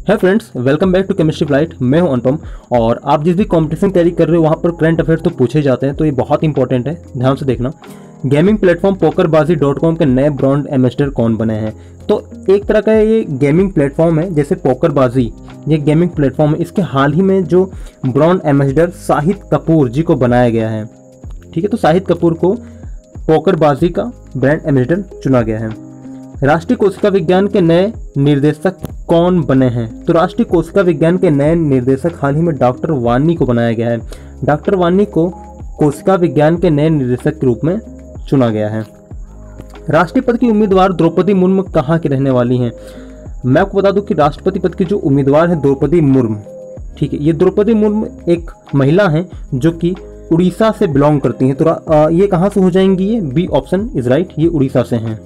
है friends, welcome back to chemistry flight. मैं हूं अनुपम और आप जिस भी कंपटीशन की तैयारी कर रहे हो वहां पर करंट अफेयर्स तो पूछे जाते हैं, तो ये बहुत इंपॉर्टेंट है, ध्यान से देखना। गेमिंग प्लेटफॉर्म pokerbazi.com के नए ब्रांड एम्बेसडर कौन बने हैं? तो एक तरह का ये गेमिंग प्लेटफॉर्म है, जैसे पोकरबाजी ये गेमिंग प्लेटफॉर्म है, इसके हाल ही में जो ब्रांड एम्बेसडर शाहिद कपूर जी को बनाया गया है। ठीक है, तो शाहिद कपूर को पोकरबाजी का ब्रांड एम्बेसडर चुना गया है। राष्ट्रीय कोशिका विज्ञान के नए निर्देशक कौन बने हैं? तो राष्ट्रीय कोशिका विज्ञान के नए निर्देशक हाल ही में डॉक्टर वानी को बनाया गया है। डॉक्टर वानी को कोशिका विज्ञान के नए निर्देशक के रूप में चुना गया है। राष्ट्रपति पद की उम्मीदवार द्रौपदी मुर्मू कहाँ की रहने वाली हैं? मैं आपको बता दूं कि राष्ट्रपति पद की जो उम्मीदवार है द्रौपदी मुर्मू, ठीक है, ये द्रौपदी मुर्मू एक महिला है जो कि उड़ीसा से बिलोंग करती हैं। तो ये कहाँ से हो जाएंगी? ये बी ऑप्शन इज राइट, ये उड़ीसा से हैं।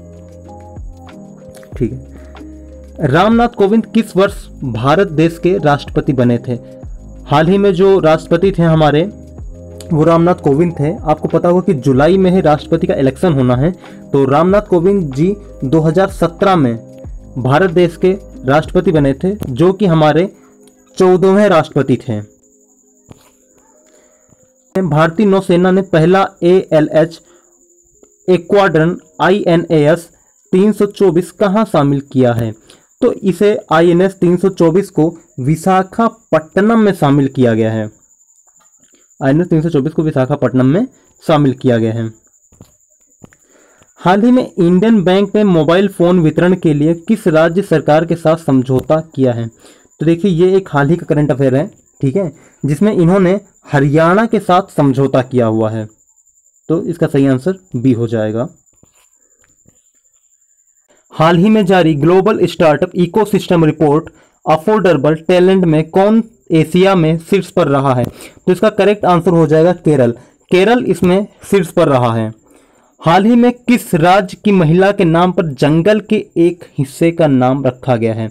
ठीक है। रामनाथ कोविंद किस वर्ष भारत देश के राष्ट्रपति बने थे? हाल ही में जो राष्ट्रपति थे हमारे वो रामनाथ कोविंद थे। आपको पता होगा कि जुलाई में ही राष्ट्रपति का इलेक्शन होना है। तो रामनाथ कोविंद जी 2017 में भारत देश के राष्ट्रपति बने थे, जो कि हमारे 14वें राष्ट्रपति थे। भारतीय नौसेना ने पहला ALH एक्वाड्रन INAS 324 कहाँ शामिल किया है? तो इसे INS 324 को विशाखापट्टनम में शामिल किया गया है। INS 324 को विशाखापट्टनम में शामिल किया गया है। हाल ही में इंडियन बैंक ने मोबाइल फोन वितरण के लिए किस राज्य सरकार के साथ समझौता किया है? तो देखिए, ये एक हाल ही का करंट अफेयर है, ठीक है, जिसमें इन्होंने हरियाणा के साथ समझौता किया हुआ है। तो इसका सही आंसर बी हो जाएगा। हाल ही में जारी global startup ecosystem report affordable talent में कौन एशिया में शीर्ष पर रहा है? तो इसका करेक्ट आंसर हो जाएगा केरल। केरल इसमें शीर्ष पर रहा है। हाल ही में किस राज्य की महिला के नाम पर जंगल के एक हिस्से का नाम रखा गया है?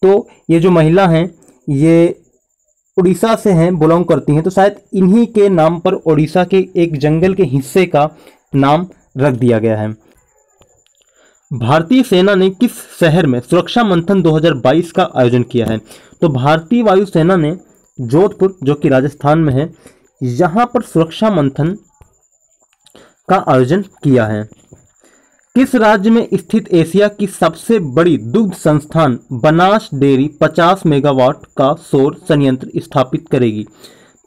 तो ये जो महिला हैं ये उड़ीसा से हैं, बिलोंग करती हैं, तो शायद इन्हीं के नाम पर उड़ीसा के एक जंगल के हिस्से का नाम रख दिया गया है। भारतीय सेना ने किस शहर में सुरक्षा मंथन 2022 का आयोजन किया है? तो भारतीय वायुसेना ने जोधपुर, जो कि राजस्थान में है, यहां पर सुरक्षा मंथन का आयोजन किया है। किस राज्य में स्थित एशिया की सबसे बड़ी दुग्ध संस्थान बनास डेयरी 50 मेगावाट का सौर संयंत्र स्थापित करेगी?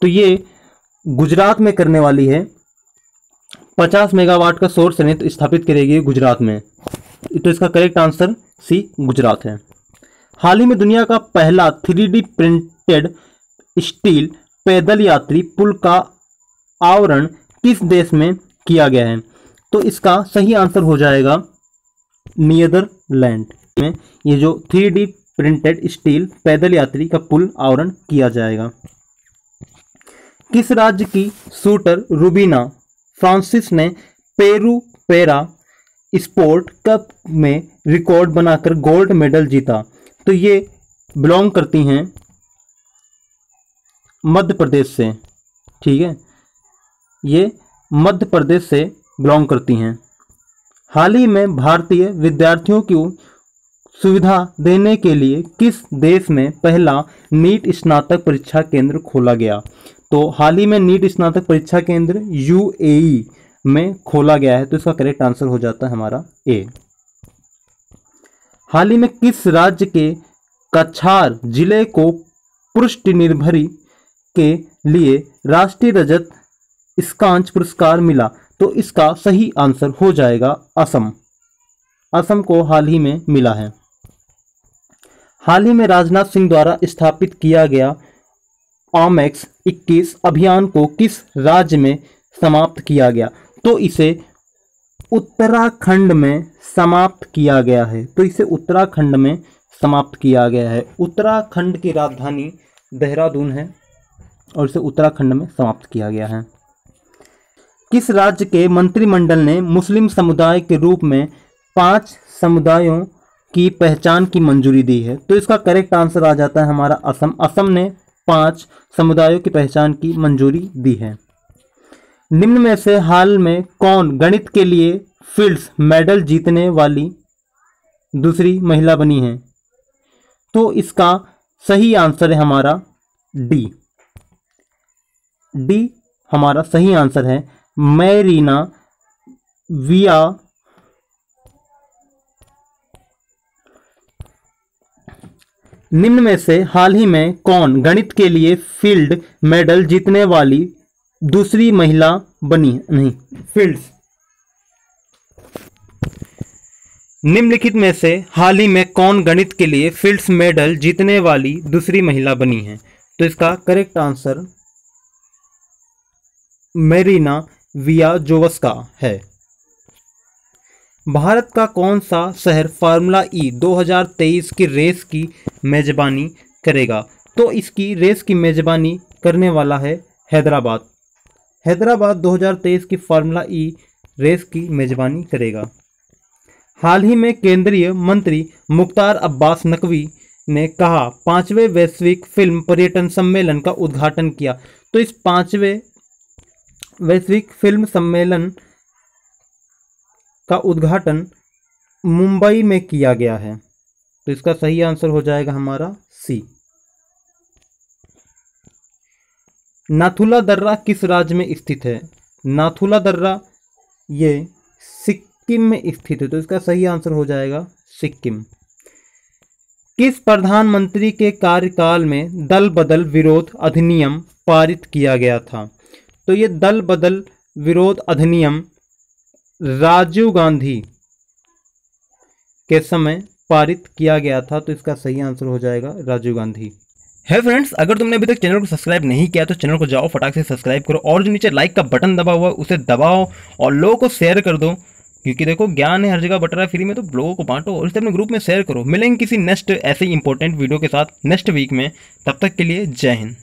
तो ये गुजरात में करने वाली है। 50 मेगावाट का सौर संयंत्र स्थापित करेगी गुजरात में। तो इसका करेक्ट आंसर सी गुजरात है। हाल ही में दुनिया का पहला 3D प्रिंटेड स्टील पैदल यात्री पुल का आवरण किस देश में किया गया है? तो इसका सही आंसर हो जाएगा नीदरलैंड में। ये जो 3D प्रिंटेड स्टील पैदल यात्री का पुल आवरण किया जाएगा। किस राज्य की शूटर रुबीना फ्रांसिस ने पेरू पैरा स्पोर्ट कप में रिकॉर्ड बनाकर गोल्ड मेडल जीता? तो ये बिलोंग करती हैं मध्य प्रदेश से, ठीक है, ये मध्य प्रदेश से बिलोंग करती हैं। हाल ही में भारतीय विद्यार्थियों की सुविधा देने के लिए किस देश में पहला नीट स्नातक परीक्षा केंद्र खोला गया? तो हाल ही में नीट स्नातक परीक्षा केंद्र UAE में खोला गया है। तो इसका करेक्ट आंसर हो जाता है हमारा ए। हाल ही में किस राज्य के कछार जिले को पृष्ठ निर्भरी के लिए राष्ट्रीय रजत स्कांच पुरस्कार मिला? तो इसका सही आंसर हो जाएगा असम। असम को हाल ही में मिला है। हाल ही में राजनाथ सिंह द्वारा स्थापित किया गया OMEX 21 अभियान को किस राज्य में समाप्त किया गया? तो इसे उत्तराखंड में समाप्त किया गया है। तो इसे उत्तराखंड में समाप्त किया गया है। उत्तराखंड की राजधानी देहरादून है और इसे उत्तराखंड में समाप्त किया गया है। किस राज्य के मंत्रिमंडल ने मुस्लिम समुदाय के रूप में 5 समुदायों की पहचान की मंजूरी दी है? तो इसका करेक्ट आंसर आ जाता है हमारा असम। असम ने 5 समुदायों की पहचान की मंजूरी दी है। निम्न में से हाल में कौन गणित के लिए फील्ड्स मेडल जीतने वाली दूसरी महिला बनी है? तो इसका सही आंसर है हमारा डी। डी हमारा सही आंसर है। मैरीना विया निम्न में से हाल ही में कौन गणित के लिए फील्ड मेडल जीतने वाली दूसरी महिला बनी? नहीं, फील्ड्स। निम्नलिखित में से हाल ही में कौन गणित के लिए फील्ड्स मेडल जीतने वाली दूसरी महिला बनी है? तो इसका करेक्ट आंसर मेरीना वियाजोवस्का है। भारत का कौन सा शहर फार्मूला ई 2023 की रेस की मेजबानी करेगा? तो इसकी रेस की मेजबानी करने वाला है हैदराबाद। हैदराबाद 2023 की फार्मूला ई रेस की मेजबानी करेगा। हाल ही में केंद्रीय मंत्री मुख्तार अब्बास नकवी ने कहा 5वें वैश्विक फिल्म पर्यटन सम्मेलन का उद्घाटन किया। तो इस 5वें वैश्विक फिल्म सम्मेलन का उद्घाटन मुंबई में किया गया है। तो इसका सही आंसर हो जाएगा हमारा सी। नाथुला दर्रा किस राज्य में स्थित है? नाथुला दर्रा ये सिक्किम में स्थित है। तो इसका सही आंसर हो जाएगा सिक्किम। किस प्रधानमंत्री के कार्यकाल में दल बदल विरोध अधिनियम पारित किया गया था? तो ये दल बदल विरोध अधिनियम राजीव गांधी के समय पारित किया गया था। तो इसका सही आंसर हो जाएगा राजीव गांधी। है फ्रेंड्स, अगर तुमने अभी तक चैनल को सब्सक्राइब नहीं किया तो चैनल को जाओ फटाक से सब्सक्राइब करो, और जो नीचे लाइक का बटन दबा हुआ है उसे दबाओ और लोगों को शेयर कर दो, क्योंकि देखो ज्ञान है हर जगह बट रहा है फ्री में, तो लोगों को बांटो और इसे अपने ग्रुप में शेयर करो। मिलेंगे किसी नेक्स्ट ऐसे ही इंपॉर्टेंट वीडियो के साथ नेक्स्ट वीक में। तब तक के लिए जय हिंद।